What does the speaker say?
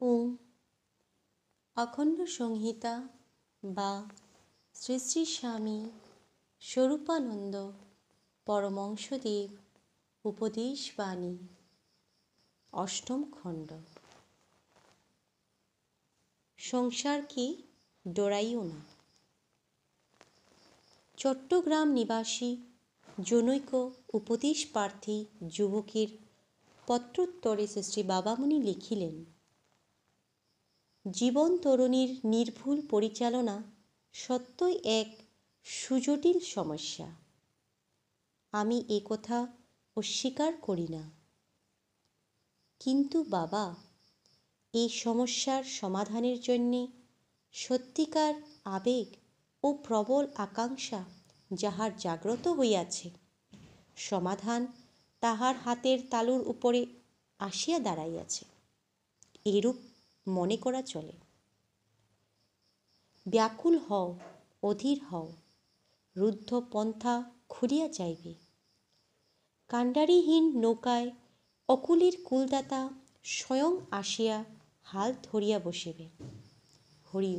ওম অখণ্ড সংহিতা বা শ্রী শ্রী স্বামী স্বরূপানন্দ পরমংসদেব উপদেশ বাণী অষ্টম খণ্ড। সংসারকে ডরাইও না। চট্টগ্রাম নিবাসী জনৈক উপদেশ প্রার্থী যুবকের পত্রোত্তরে শ্রী বাবামণি লিখিলেন, জীবন তরুণীর নির্ভুল পরিচালনা সত্যই এক সুজটিল সমস্যা। আমি এ কথা অস্বীকার করি না, কিন্তু বাবা, এই সমস্যার সমাধানের জন্যে সত্যিকার আবেগ ও প্রবল আকাঙ্ক্ষা যাহার জাগ্রত হইয়াছে, সমাধান তাহার হাতের তালুর উপরে আসিয়া দাঁড়াইয়াছে, এরূপ মনে করা চলে। ব্যাকুল হও, অধীর হও, রুদ্ধ পন্থা খুঁড়িয়া যাইবে। কাণ্ডারিহীন নৌকায় অকুলির কুলদাতা স্বয়ং আসিয়া হাল ধরিয়া বসিবে। হরি।